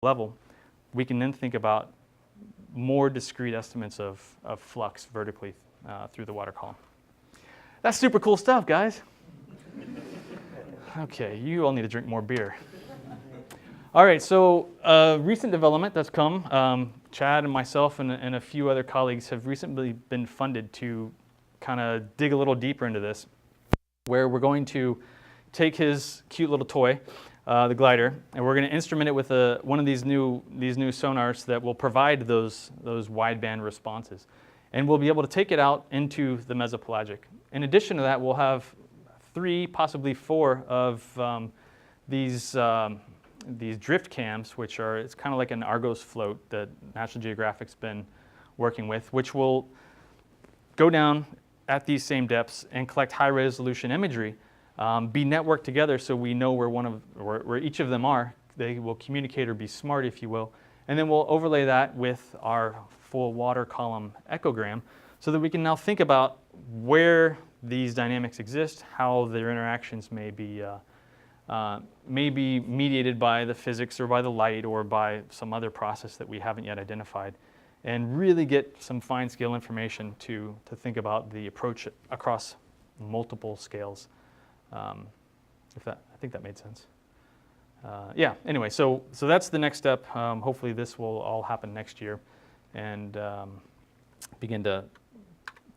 level, we can then think about more discrete estimates of flux vertically through the water column. That's super cool stuff, guys. Okay, you all need to drink more beer. All right, so recent development that's come, Chad and myself and a few other colleagues have recently been funded to kind of dig a little deeper into this, where we're going to take his cute little toy, the glider, and we're going to instrument it with one of these new sonars that will provide those wideband responses. And we'll be able to take it out into the mesopelagic. In addition to that, we'll have 3, possibly 4 of these drift cams, it's kind of like an Argos float that National Geographic's been working with, which will go down at these same depths and collect high-resolution imagery, be networked together so we know where each of them are. They will communicate or be smart, if you will, and then we'll overlay that with our full water column echogram so that we can now think about where these dynamics exist, how their interactions may be mediated by the physics or by the light or by some other process that we haven't yet identified, and really get some fine-scale information to think about the approach across multiple scales. I think that made sense. Yeah, anyway, so that's the next step. Hopefully this will all happen next year and begin to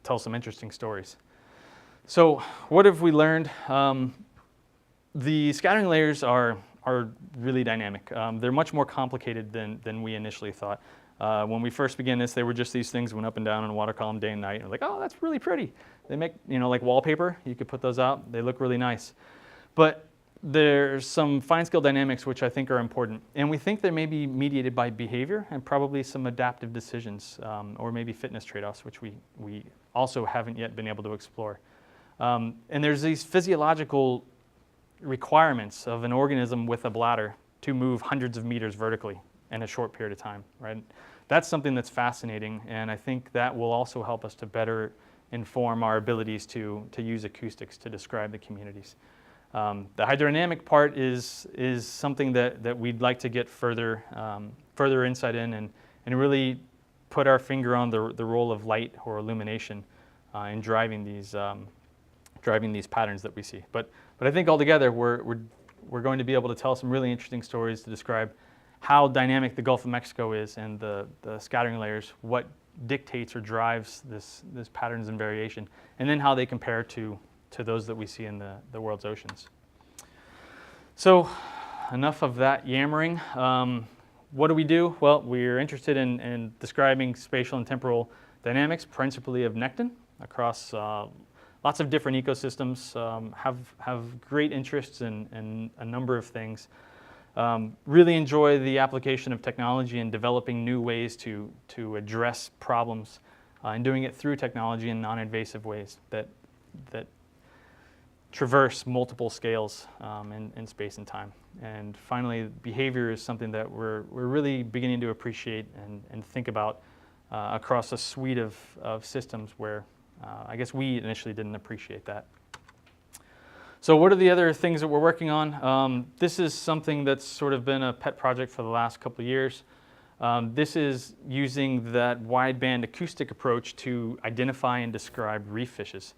tell some interesting stories. So what have we learned? The scattering layers are really dynamic. They're much more complicated than we initially thought. When we first began this, they were just these things that went up and down in a water column day and night. And we're like, oh, that's really pretty. They make, like wallpaper. You could put those out. They look really nice. But there's some fine-scale dynamics which I think are important. And we think they may be mediated by behavior and probably some adaptive decisions or maybe fitness trade-offs, which we also haven't yet been able to explore. And there's these physiological requirements of an organism with a bladder to move hundreds of meters vertically in a short period of time, right? That's something that's fascinating, and I think that will also help us to better inform our abilities to use acoustics to describe the communities. The hydrodynamic part is something that we'd like to get further insight in and really put our finger on the role of light or illumination in driving these patterns that we see. But I think altogether we're going to be able to tell some really interesting stories to describe how dynamic the Gulf of Mexico is and the scattering layers, what dictates or drives this patterns and variation, and then how they compare to those that we see in the world's oceans. So enough of that yammering. What do we do? Well, we're interested in describing spatial and temporal dynamics, principally of nekton, across lots of different ecosystems, have great interests in a number of things. Really enjoy the application of technology and developing new ways to address problems and doing it through technology in non-invasive ways that traverse multiple scales in space and time. And finally, behavior is something that we're really beginning to appreciate and think about across a suite of systems where I guess we initially didn't appreciate that. So what are the other things that we're working on? This is something that's sort of been a pet project for the last couple of years. This is using that wideband acoustic approach to identify and describe reef fishes.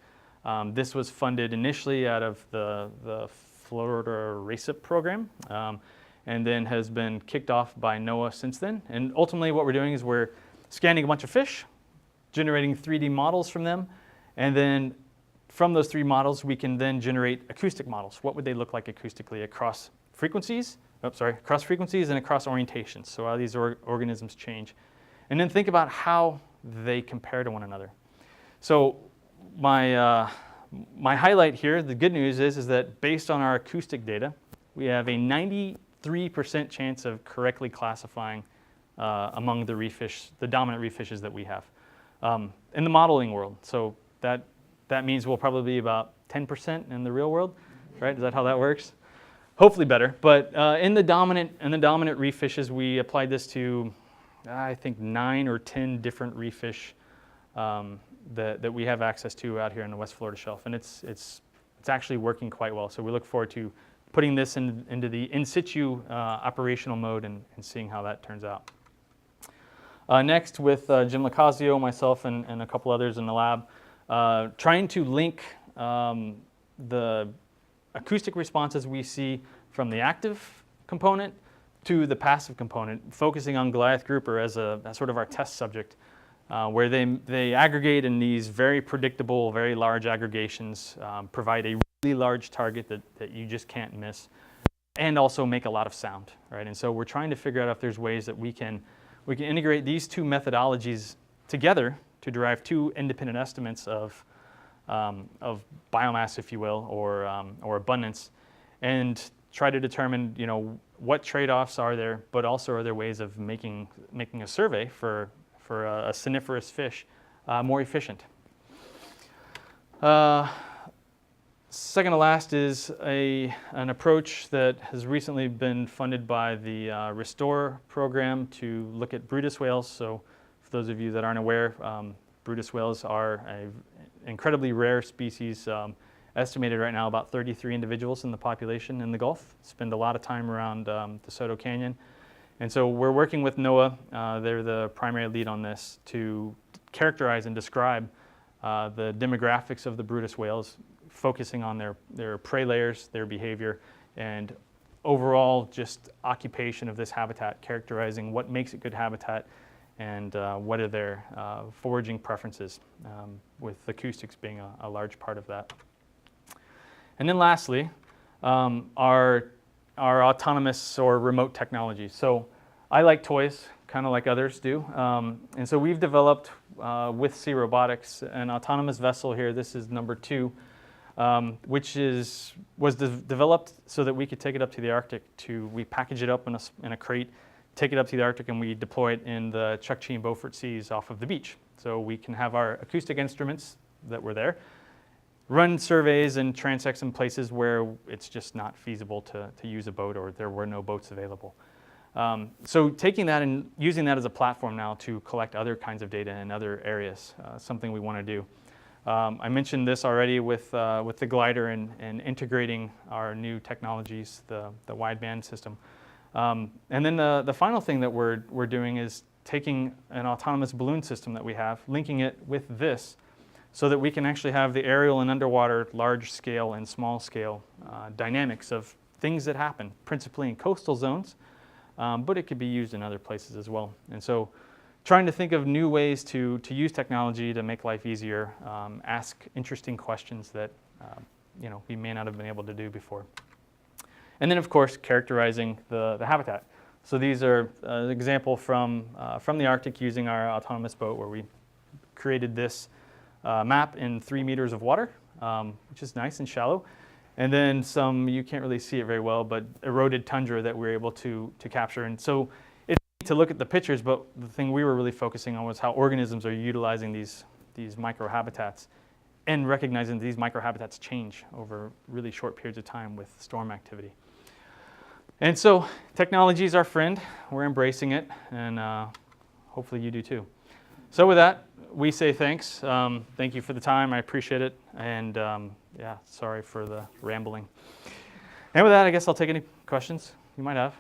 This was funded initially out of the Florida RACIP program and then has been kicked off by NOAA since then. And ultimately what we're doing is we're scanning a bunch of fish, generating 3D models from them, and then from those 3 models, we can then generate acoustic models. What would they look like acoustically across frequencies? Across frequencies and across orientations. So how these organisms change. And then think about how they compare to one another. So my highlight here, the good news is that based on our acoustic data, we have a 93% chance of correctly classifying among the dominant reef fishes that we have in the modeling world. So that means we'll probably be about 10% in the real world, right? Is that how that works? Hopefully better. But in the dominant reef fishes, we applied this to, I think, 9 or 10 different reef fish that we have access to out here in the West Florida Shelf, and it's actually working quite well. So we look forward to putting this into the in situ operational mode and seeing how that turns out. Next, with Jim Lacazio, myself, and a couple others in the lab, trying to link the acoustic responses we see from the active component to the passive component, focusing on Goliath grouper as sort of our test subject, where they aggregate in these very predictable, very large aggregations, provide a really large target that you just can't miss, and also make a lot of sound, right? And so we're trying to figure out if there's ways that we can integrate these two methodologies together to derive two independent estimates of biomass, if you will, or abundance, and try to determine, what trade-offs are there, but also are there ways of making a survey for a siniferous fish more efficient. Second to last is an approach that has recently been funded by the Restore program to look at Brutus whales. So for those of you that aren't aware, Brutus whales are an incredibly rare species, estimated right now about 33 individuals in the population in the Gulf. Spend a lot of time around DeSoto Canyon. And so we're working with NOAA, they're the primary lead on this, to characterize and describe the demographics of the Brutus whales, focusing on their prey layers, their behavior, and overall just occupation of this habitat, characterizing what makes it good habitat and what are their foraging preferences, with acoustics being a large part of that. And then lastly, our autonomous or remote technology. So I like toys, kind of like others do. And so we've developed with Sea Robotics an autonomous vessel here. This is number 2, which was developed so that we could take it up to the Arctic. We package it up in a crate, take it up to the Arctic, and we deploy it in the Chukchi and Beaufort Seas off of the beach. So we can have our acoustic instruments that were there, run surveys and transects in places where it's just not feasible to use a boat, or there were no boats available. So taking that and using that as a platform now to collect other kinds of data in other areas, something we want to do. I mentioned this already with the glider and integrating our new technologies, the wideband system. And then the final thing that we're doing is taking an autonomous balloon system that we have, linking it with this, so that we can actually have the aerial and underwater large scale and small scale dynamics of things that happen, principally in coastal zones, but it could be used in other places as well. And so trying to think of new ways to use technology to make life easier, ask interesting questions that we may not have been able to do before. And then of course characterizing the habitat. So these are an example from the Arctic using our autonomous boat, where we created this map in 3 meters of water, which is nice and shallow. And then some, you can't really see it very well, but eroded tundra that we're able to capture. And so it's neat to look at the pictures, but the thing we were really focusing on was how organisms are utilizing these microhabitats, and recognizing these microhabitats change over really short periods of time with storm activity. And so technology is our friend. We're embracing it, and hopefully you do too. So with that, we say thanks. Thank you for the time. I appreciate it. And sorry for the rambling. And with that, I guess I'll take any questions you might have.